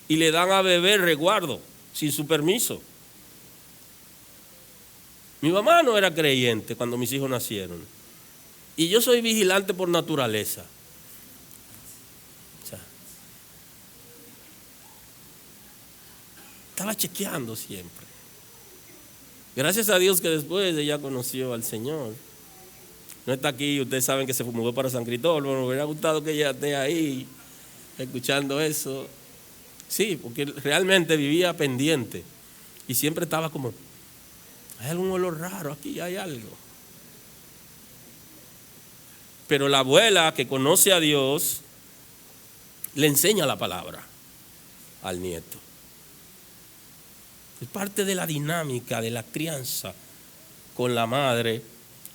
y le dan a beber resguardo, sin su permiso. Mi mamá no era creyente cuando mis hijos nacieron. Y yo soy vigilante por naturaleza. O sea, estaba chequeando siempre. Gracias a Dios que después ella conoció al Señor. No está aquí, ustedes saben que se mudó para San Cristóbal. Me hubiera gustado que ella esté ahí escuchando eso. Sí, porque realmente vivía pendiente y siempre estaba como, hay algún olor raro aquí, hay algo. Pero la abuela que conoce a Dios le enseña la palabra al nieto. Es parte de la dinámica de la crianza con la madre,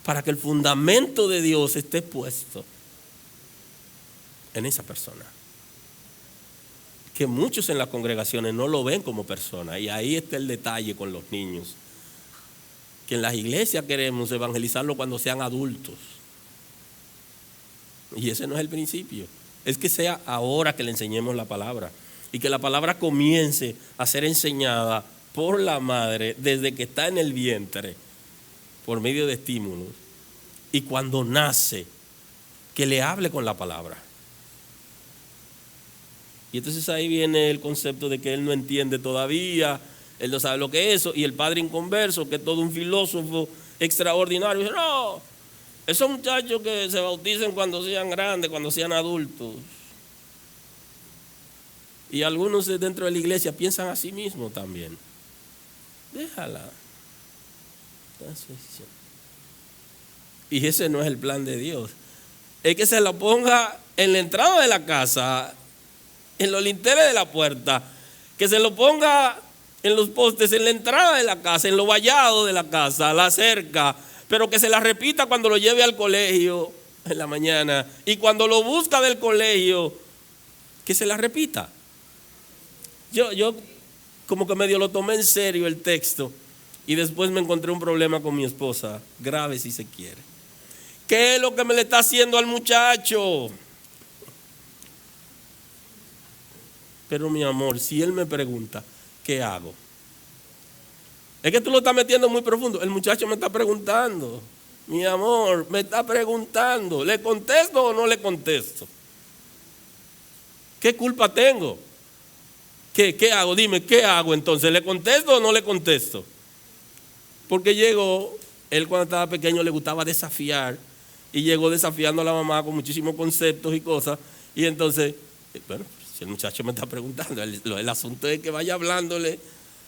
para que el fundamento de Dios esté puesto en esa persona. Que muchos en las congregaciones no lo ven como persona, y ahí está el detalle con los niños. Que en las iglesias queremos evangelizarlo cuando sean adultos. Y ese no es el principio. Es que sea ahora que le enseñemos la palabra, y que la palabra comience a ser enseñada por la madre desde que está en el vientre, por medio de estímulos, y cuando nace, que le hable con la palabra. Y entonces ahí viene el concepto de que él no entiende todavía, él no sabe lo que es eso, y el padre inconverso, que es todo un filósofo extraordinario, dice, no, esos muchachos que se bauticen cuando sean grandes, cuando sean adultos. Y algunos dentro de la iglesia piensan a sí mismos también. Déjala. Y ese no es el plan de Dios. Es que se lo ponga en la entrada de la casa, en los linteles de la puerta, que se lo ponga en los postes, en la entrada de la casa, en los vallados de la casa, la cerca, pero que se la repita cuando lo lleve al colegio en la mañana, y cuando lo busca del colegio, que se la repita. Yo como que medio lo tomé en serio el texto y después me encontré un problema con mi esposa, grave si se quiere. ¿Qué es lo que me le está haciendo al muchacho? Pero mi amor, si él me pregunta, ¿qué hago? Es que tú lo estás metiendo muy profundo. El muchacho me está preguntando, mi amor, me está preguntando, ¿le contesto o no le contesto? ¿Qué culpa tengo? ¿Qué hago? Dime, ¿qué hago entonces? ¿Le contesto o no le contesto? Porque llegó, él cuando estaba pequeño le gustaba desafiar y llegó desafiando a la mamá con muchísimos conceptos y cosas. Y entonces, bueno, si el muchacho me está preguntando, el asunto es que vaya hablándole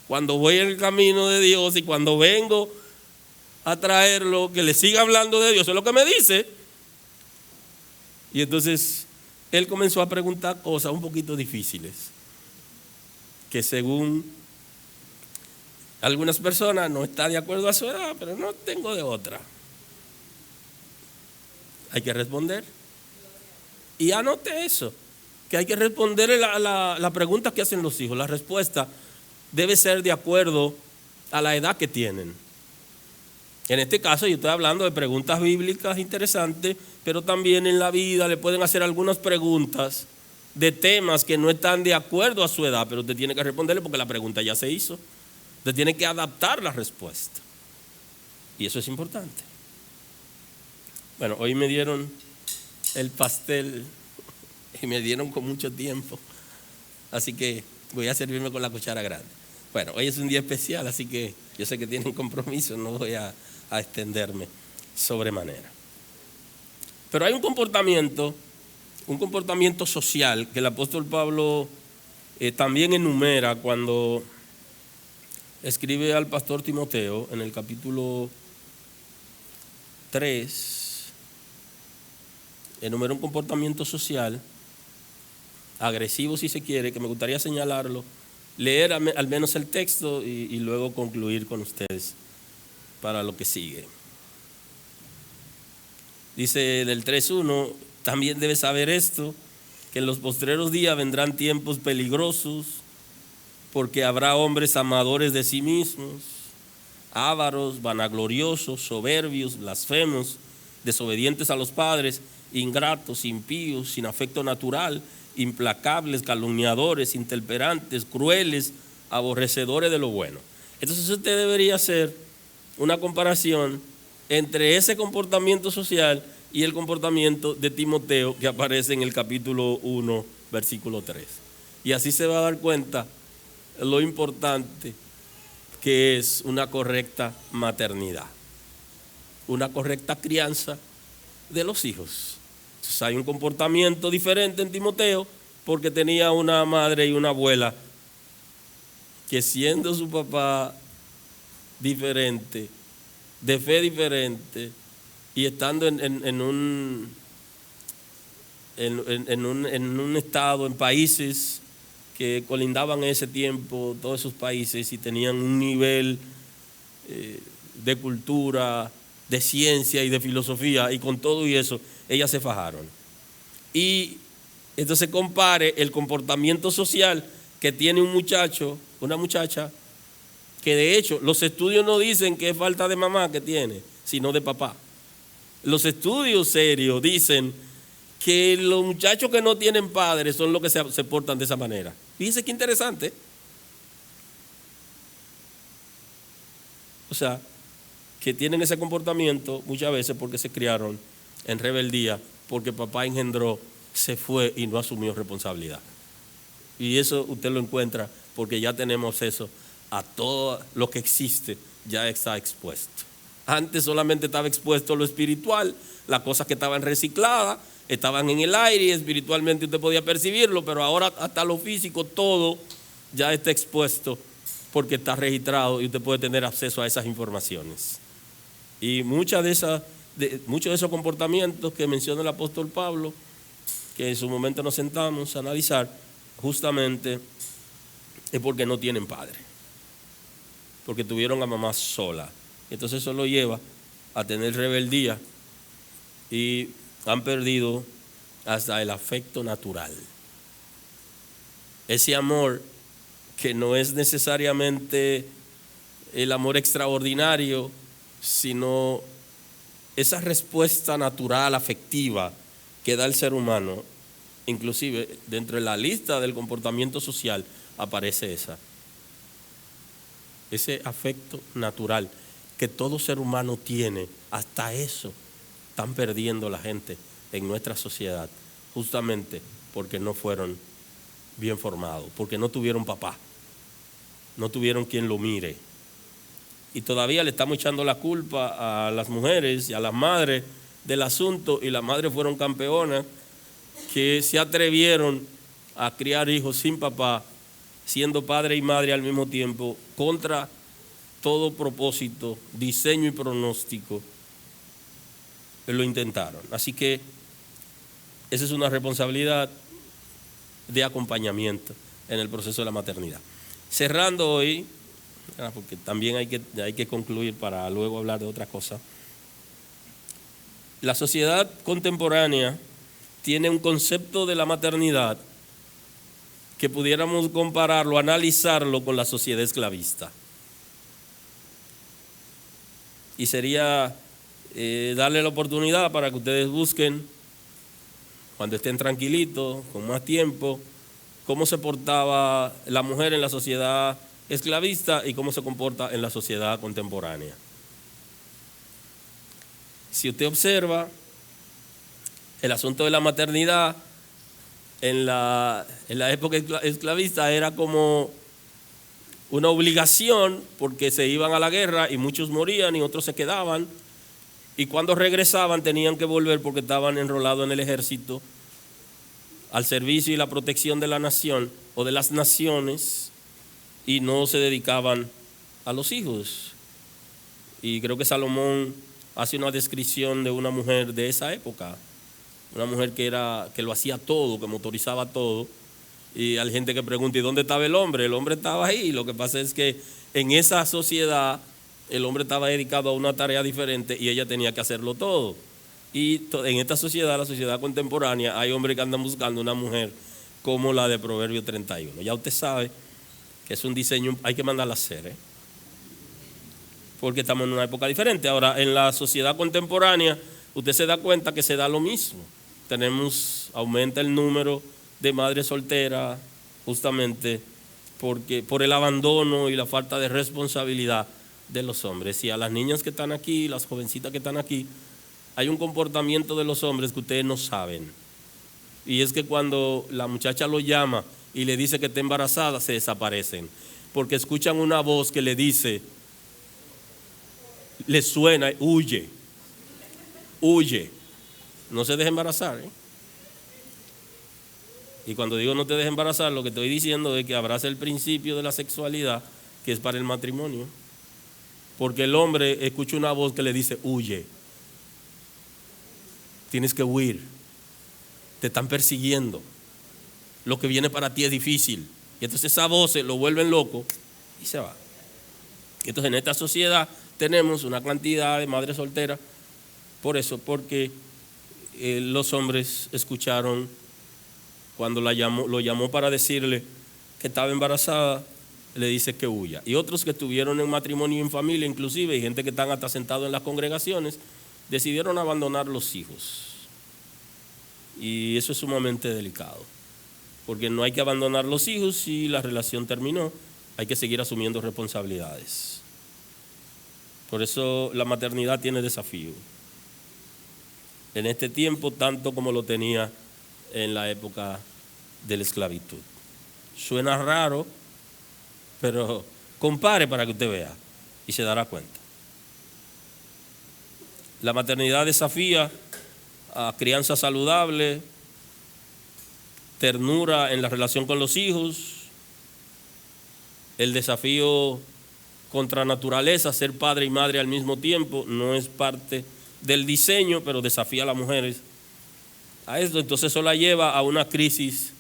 cuando voy en el camino de Dios y cuando vengo a traerlo, que le siga hablando de Dios, eso es lo que me dice. Y entonces él comenzó a preguntar cosas un poquito difíciles, que según algunas personas no está de acuerdo a su edad, pero no tengo de otra. Hay que responder. Y anote eso, que hay que responder la pregunta que hacen los hijos. La respuesta debe ser de acuerdo a la edad que tienen. En este caso yo estoy hablando de preguntas bíblicas interesantes, pero también en la vida le pueden hacer algunas preguntas de temas que no están de acuerdo a su edad, pero usted tiene que responderle porque la pregunta ya se hizo. Usted tiene que adaptar la respuesta. Y eso es importante. Bueno, hoy me dieron el pastel y me dieron con mucho tiempo. Así que voy a servirme con la cuchara grande. Bueno, hoy es un día especial, así que yo sé que tienen compromiso, no voy a extenderme sobremanera. Pero hay un comportamiento social que el apóstol Pablo también enumera cuando escribe al pastor Timoteo en el capítulo 3, enumera un comportamiento social agresivo si se quiere, que me gustaría señalarlo, leer al menos el texto y luego concluir con ustedes para lo que sigue. Dice del 3:1, también debes saber esto, que en los postreros días vendrán tiempos peligrosos, porque habrá hombres amadores de sí mismos, ávaros, vanagloriosos, soberbios, blasfemos, desobedientes a los padres, ingratos, impíos, sin afecto natural, implacables, calumniadores, intemperantes, crueles, aborrecedores de lo bueno. Entonces usted debería hacer una comparación entre ese comportamiento social y el comportamiento de Timoteo que aparece en el capítulo 1, versículo 3. Y así se va a dar cuenta lo importante que es una correcta maternidad, una correcta crianza de los hijos. Entonces hay un comportamiento diferente en Timoteo porque tenía una madre y una abuela que, siendo su papá diferente, de fe diferente y estando en un estado, en países que colindaban en ese tiempo, todos esos países, y tenían un nivel de cultura, de ciencia y de filosofía, y con todo y eso, ellas se fajaron. Y entonces compare el comportamiento social que tiene un muchacho, una muchacha, que de hecho los estudios no dicen que es falta de mamá que tiene, sino de papá. Los estudios serios dicen que los muchachos que no tienen padres son los que se portan de esa manera. Fíjense qué interesante. O sea, que tienen ese comportamiento muchas veces porque se criaron en rebeldía, porque papá engendró, se fue y no asumió responsabilidad. Y eso usted lo encuentra porque ya tenemos eso a todo lo que existe, ya está expuesto. Antes solamente estaba expuesto lo espiritual, las cosas que estaban recicladas, estaban en el aire y espiritualmente usted podía percibirlo, pero ahora hasta lo físico, todo ya está expuesto porque está registrado y usted puede tener acceso a esas informaciones. Y muchos de esos comportamientos que menciona el apóstol Pablo, que en su momento nos sentamos a analizar, justamente es porque no tienen padre, porque tuvieron a mamá sola. Entonces eso lo lleva a tener rebeldía y han perdido hasta el afecto natural. Ese amor que no es necesariamente el amor extraordinario, sino esa respuesta natural, afectiva que da el ser humano. Inclusive dentro de la lista del comportamiento social aparece ese afecto natural que todo ser humano tiene. Hasta eso están perdiendo la gente en nuestra sociedad, justamente porque no fueron bien formados, porque no tuvieron papá, no tuvieron quien lo mire. Y todavía le estamos echando la culpa a las mujeres y a las madres del asunto, y las madres fueron campeonas que se atrevieron a criar hijos sin papá, siendo padre y madre al mismo tiempo, contra todo propósito, diseño y pronóstico. Lo intentaron. Así que esa es una responsabilidad de acompañamiento en el proceso de la maternidad. Cerrando hoy, porque también hay que concluir para luego hablar de otra cosa. La sociedad contemporánea tiene un concepto de la maternidad que pudiéramos compararlo, analizarlo con la sociedad esclavista. Y sería darle la oportunidad para que ustedes busquen, cuando estén tranquilitos, con más tiempo, cómo se portaba la mujer en la sociedad esclavista y cómo se comporta en la sociedad contemporánea. Si usted observa, el asunto de la maternidad en la época esclavista era como una obligación, porque se iban a la guerra y muchos morían y otros se quedaban, y cuando regresaban tenían que volver porque estaban enrolados en el ejército al servicio y la protección de la nación o de las naciones, y no se dedicaban a los hijos. Y creo que Salomón hace una descripción de una mujer de esa época, una mujer que lo hacía todo, que motorizaba todo. Y hay gente que pregunta, ¿y dónde estaba el hombre? El hombre estaba ahí. Lo que pasa es que en esa sociedad el hombre estaba dedicado a una tarea diferente y ella tenía que hacerlo todo. Y en esta sociedad, la sociedad contemporánea, hay hombres que andan buscando una mujer como la de Proverbios 31. Ya usted sabe que es un diseño, hay que mandarla a hacer, porque estamos en una época diferente. Ahora, en la sociedad contemporánea, usted se da cuenta que se da lo mismo. Aumenta el número de madres solteras, justamente por el abandono y la falta de responsabilidad de los hombres. Y a las niñas que están aquí, las jovencitas que están aquí, hay un comportamiento de los hombres que ustedes no saben. Y es que cuando la muchacha lo llama y le dice que está embarazada, se desaparecen, porque escuchan una voz que le dice, le suena, huye, no se deje embarazar. Y cuando digo no te dejes embarazar, lo que estoy diciendo es que abrace el principio de la sexualidad, que es para el matrimonio, porque el hombre escucha una voz que le dice, huye, tienes que huir, te están persiguiendo, lo que viene para ti es difícil. Y entonces esa voz lo vuelven loco y se va. Entonces en esta sociedad tenemos una cantidad de madres solteras, por eso, porque los hombres escucharon cuando lo llamó para decirle que estaba embarazada, le dice que huya. Y otros que estuvieron en matrimonio y en familia, inclusive, y gente que están hasta sentados en las congregaciones, decidieron abandonar los hijos. Y eso es sumamente delicado, porque no hay que abandonar los hijos si la relación terminó, hay que seguir asumiendo responsabilidades. Por eso la maternidad tiene desafío en este tiempo, tanto como lo tenía en la época de la esclavitud. Suena raro, pero compare para que usted vea y se dará cuenta. La maternidad desafía a crianza saludable, ternura en la relación con los hijos, el desafío contra naturaleza, ser padre y madre al mismo tiempo, no es parte del diseño, pero desafía a las mujeres a esto. Entonces eso la lleva a una crisis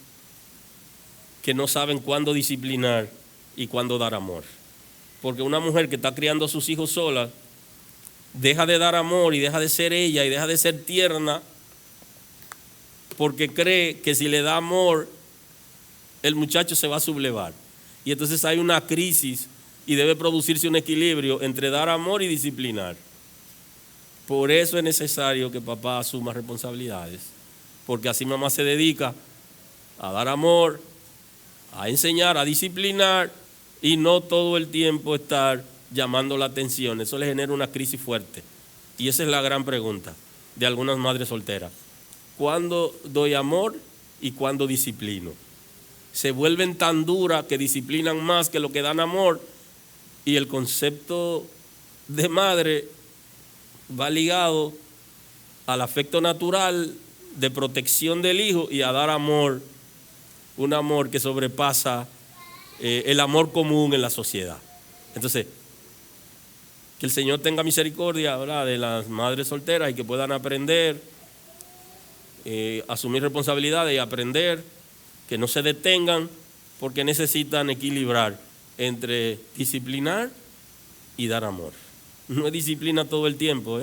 que no saben cuándo disciplinar y cuándo dar amor. Porque una mujer que está criando a sus hijos sola deja de dar amor y deja de ser ella y deja de ser tierna, porque cree que si le da amor el muchacho se va a sublevar. Y entonces hay una crisis y debe producirse un equilibrio entre dar amor y disciplinar. Por eso es necesario que papá asuma responsabilidades, porque así mamá se dedica a dar amor, a enseñar, a disciplinar y no todo el tiempo estar llamando la atención. Eso le genera una crisis fuerte. Y esa es la gran pregunta de algunas madres solteras. ¿Cuándo doy amor y cuándo disciplino? Se vuelven tan duras que disciplinan más que lo que dan amor, y el concepto de madre va ligado al afecto natural de protección del hijo y a dar amor, un amor que sobrepasa el amor común en la sociedad. Entonces, que el Señor tenga misericordia, ¿verdad?, de las madres solteras y que puedan aprender, asumir responsabilidades y aprender, que no se detengan, porque necesitan equilibrar entre disciplinar y dar amor. No es disciplina todo el tiempo,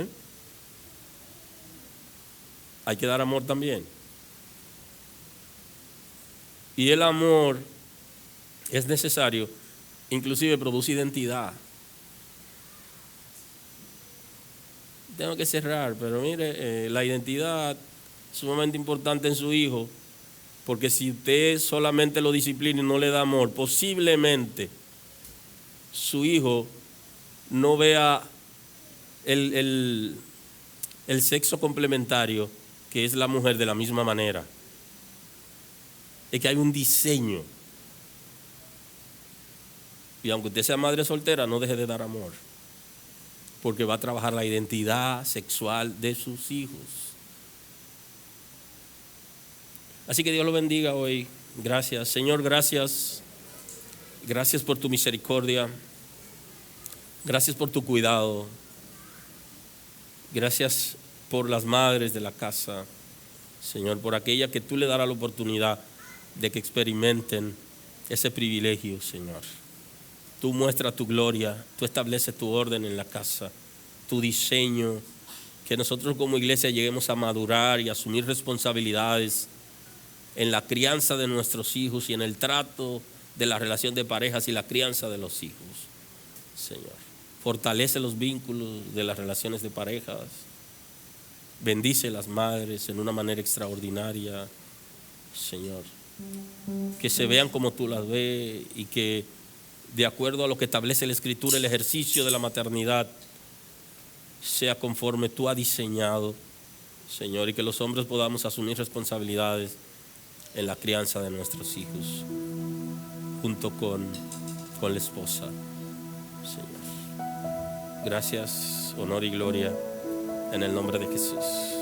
hay que dar amor también. Y el amor es necesario, inclusive produce identidad. Tengo que cerrar, pero mire, la identidad es sumamente importante en su hijo, porque si usted solamente lo disciplina y no le da amor, posiblemente su hijo no vea el sexo complementario, que es la mujer, de la misma manera. Es que hay un diseño. Y aunque usted sea madre soltera, no deje de dar amor, porque va a trabajar la identidad sexual de sus hijos. Así que Dios lo bendiga hoy. Gracias, Señor, gracias. Gracias por tu misericordia. Gracias por tu cuidado. Gracias por las madres de la casa, Señor, por aquella que tú le darás la oportunidad de que experimenten ese privilegio, Señor. Tú muestras tu gloria, tú estableces tu orden en la casa, tu diseño, que nosotros como iglesia lleguemos a madurar y a asumir responsabilidades en la crianza de nuestros hijos y en el trato de la relación de parejas y la crianza de los hijos, Señor. Fortalece los vínculos de las relaciones de parejas, bendice las madres en una manera extraordinaria, Señor. Que se vean como tú las ves y que, de acuerdo a lo que establece la Escritura, el ejercicio de la maternidad sea conforme tú has diseñado, Señor, y que los hombres podamos asumir responsabilidades en la crianza de nuestros hijos junto con la esposa, Señor. Gracias, honor y gloria en el nombre de Jesús.